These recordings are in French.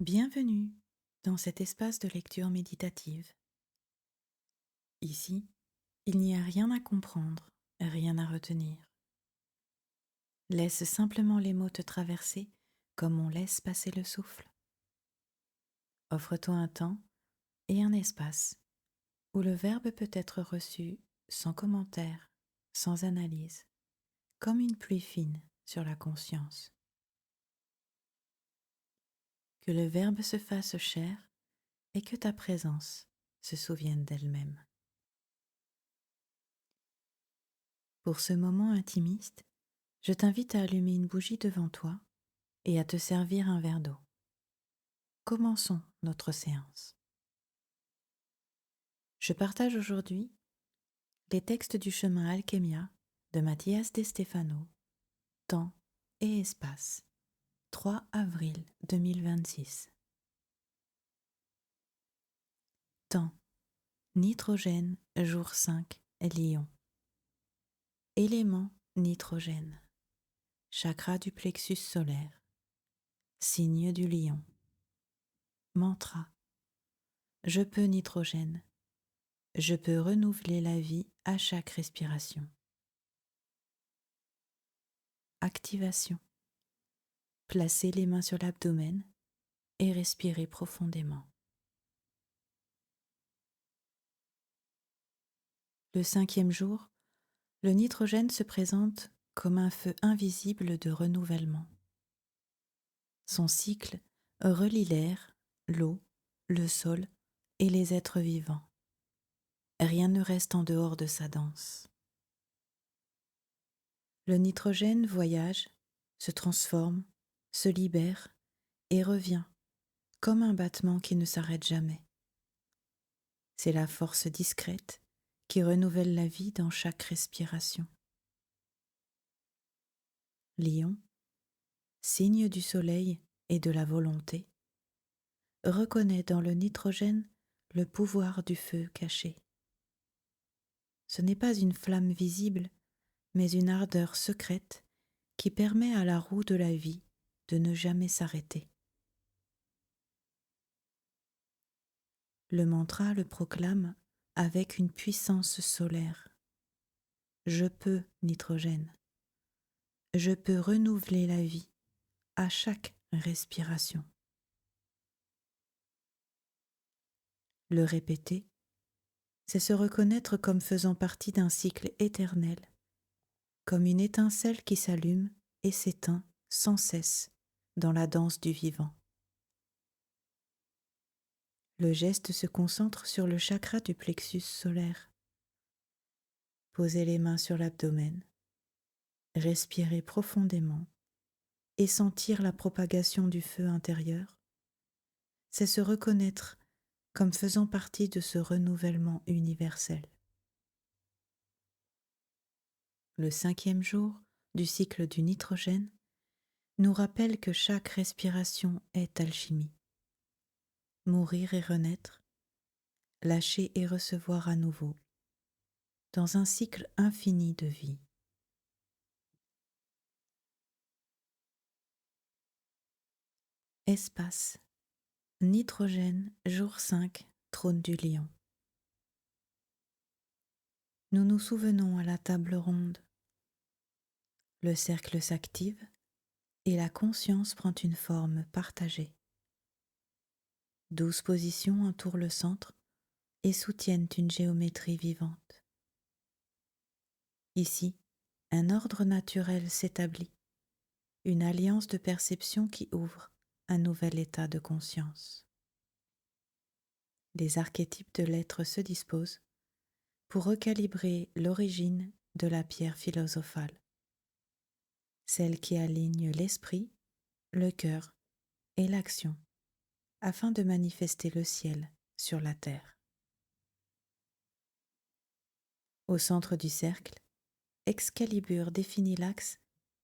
Bienvenue dans cet espace de lecture méditative. Ici, il n'y a rien à comprendre, rien à retenir. Laisse simplement les mots te traverser comme on laisse passer le souffle. Offre-toi un temps et un espace où le verbe peut être reçu sans commentaire, sans analyse, comme une pluie fine sur la conscience. Que le verbe se fasse chair et que ta présence se souvienne d'elle-même. Pour ce moment intimiste, je t'invite à allumer une bougie devant toi et à te servir un verre d'eau. Commençons notre séance. Je partage aujourd'hui les textes du chemin Alchemia de Mathias De Stefano, Temps et Espace, 3 avril 2026. Temps, nitrogène, jour 5, Lion. Élément, nitrogène. Chakra du plexus solaire. Signe du lion. Mantra. Je peux nitrogène. Je peux renouveler la vie à chaque respiration. Activation. Placez les mains sur l'abdomen et respirez profondément. Le 5e jour, le nitrogène se présente comme un feu invisible de renouvellement. Son cycle relie l'air, l'eau, le sol et les êtres vivants. Rien ne reste en dehors de sa danse. Le nitrogène voyage, se transforme, se libère et revient comme un battement qui ne s'arrête jamais. C'est la force discrète qui renouvelle la vie dans chaque respiration. Lion, signe du soleil et de la volonté, reconnaît dans le nitrogène le pouvoir du feu caché. Ce n'est pas une flamme visible, mais une ardeur secrète qui permet à la roue de la vie de ne jamais s'arrêter. Le mantra le proclame avec une puissance solaire. Je peux, nitrogène. Je peux renouveler la vie à chaque respiration. Le répéter, c'est se reconnaître comme faisant partie d'un cycle éternel, comme une étincelle qui s'allume et s'éteint sans cesse dans la danse du vivant. Le geste se concentre sur le chakra du plexus solaire. Posez les mains sur l'abdomen, respirez profondément et sentir la propagation du feu intérieur, c'est se reconnaître comme faisant partie de ce renouvellement universel. Le 5e jour du cycle du nitrogène nous rappelle que chaque respiration est alchimie. Mourir et renaître, lâcher et recevoir à nouveau, dans un cycle infini de vie. Espace, nitrogène, jour 5, trône du lion. Nous nous souvenons à la table ronde. Le cercle s'active et la conscience prend une forme partagée. 12 positions entourent le centre et soutiennent une géométrie vivante. Ici, un ordre naturel s'établit, une alliance de perception qui ouvre un nouvel état de conscience. Les archétypes de l'être se disposent pour recalibrer l'origine de la pierre philosophale, celle qui aligne l'esprit, le cœur et l'action, afin de manifester le ciel sur la terre. Au centre du cercle, Excalibur définit l'axe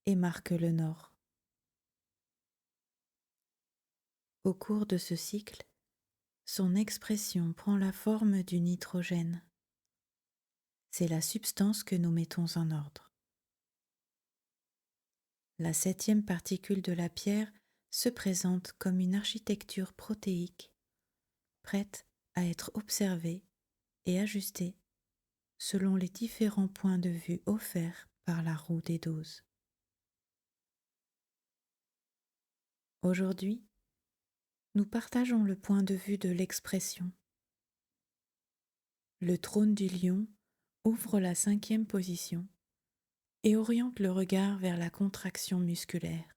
et marque le nord. Au cours de ce cycle, son expression prend la forme du nitrogène. C'est la substance que nous mettons en ordre. La 7e particule de la pierre se présente comme une architecture protéique, prête à être observée et ajustée selon les différents points de vue offerts par la roue des doses. Aujourd'hui, nous partageons le point de vue de l'expression. Le trône du lion ouvre la 5e position et oriente le regard vers la contraction musculaire.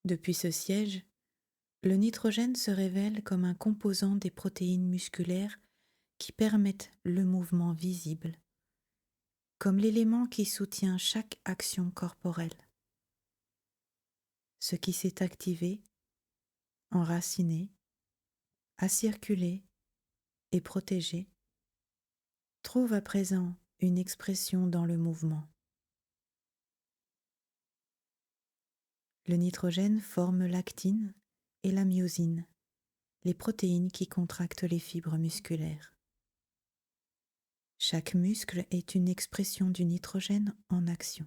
Depuis ce siège, le nitrogène se révèle comme un composant des protéines musculaires qui permettent le mouvement visible, comme l'élément qui soutient chaque action corporelle. Ce qui s'est activé, enraciné, a circulé et protégé, trouve à présent une expression dans le mouvement. Le nitrogène forme l'actine et la myosine, les protéines qui contractent les fibres musculaires. Chaque muscle est une expression du nitrogène en action.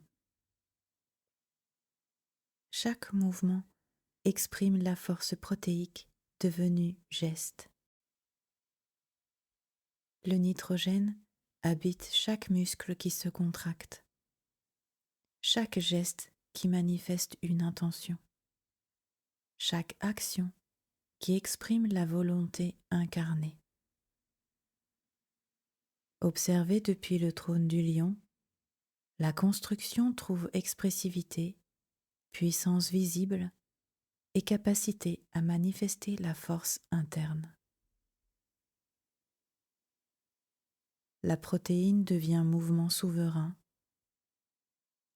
Chaque mouvement exprime la force protéique devenue geste. Le nitrogène habite chaque muscle qui se contracte, chaque geste qui manifeste une intention, chaque action qui exprime la volonté incarnée. Observée depuis le trône du lion, la construction trouve expressivité, puissance visible et capacité à manifester la force interne. La protéine devient mouvement souverain.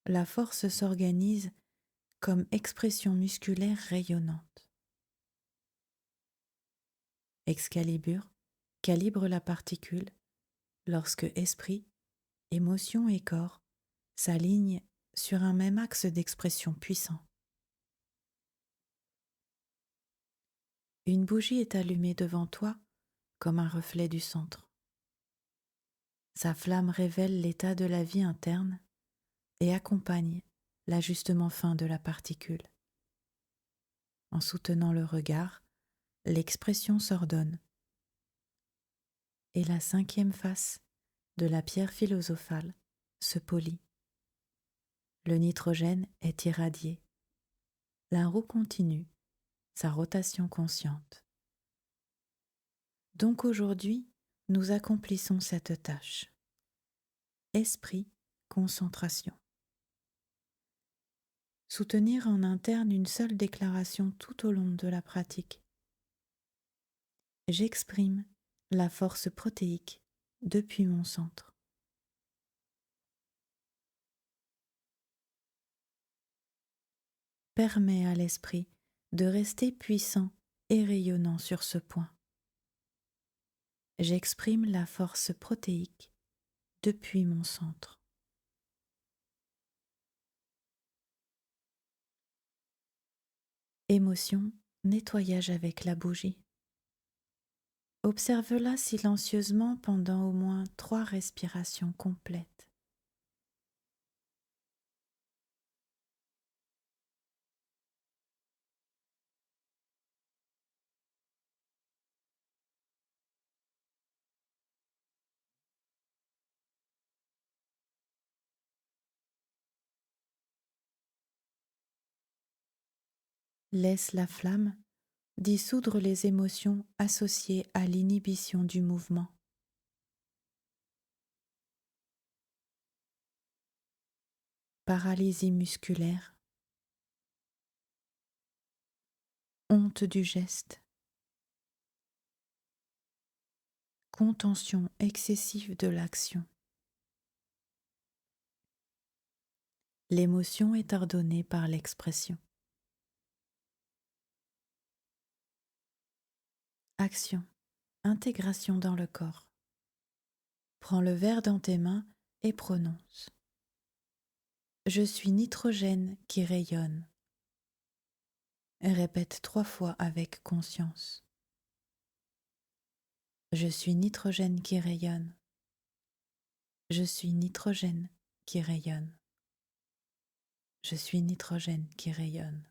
La force s'organise comme expression musculaire rayonnante. Excalibur calibre la particule lorsque esprit, émotion et corps s'alignent sur un même axe d'expression puissant. Une bougie est allumée devant toi comme un reflet du centre. Sa flamme révèle l'état de la vie interne et accompagne l'ajustement fin de la particule. En soutenant le regard, l'expression s'ordonne. Et la 5e face de la pierre philosophale se polit. Le nitrogène est irradié. La roue continue sa rotation consciente. Donc aujourd'hui, nous accomplissons cette tâche. Esprit, concentration. Soutenir en interne une seule déclaration tout au long de la pratique. J'exprime la force protéique depuis mon centre. Permets à l'esprit de rester puissant et rayonnant sur ce point. J'exprime la force protéique depuis mon centre. Émotion, nettoyage avec la bougie. Observe-la silencieusement pendant au moins 3 respirations complètes. Laisse la flamme dissoudre les émotions associées à l'inhibition du mouvement. Paralysie musculaire, honte du geste, contention excessive de l'action. L'émotion est ordonnée par l'expression. Action, intégration dans le corps. Prends le verre dans tes mains et prononce. Je suis nitrogène qui rayonne. Répète 3 fois avec conscience. Je suis nitrogène qui rayonne. Je suis nitrogène qui rayonne. Je suis nitrogène qui rayonne.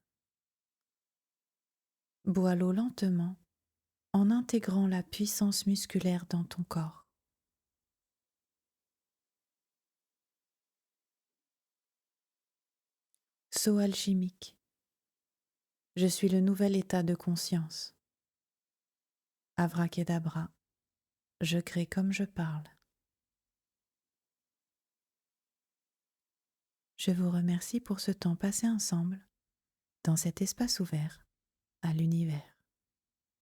Bois l'eau lentement en intégrant la puissance musculaire dans ton corps. Saut alchimique. Je suis le nouvel état de conscience. Avracadabra. Je crée comme je parle. Je vous remercie pour ce temps passé ensemble dans cet espace ouvert à l'univers.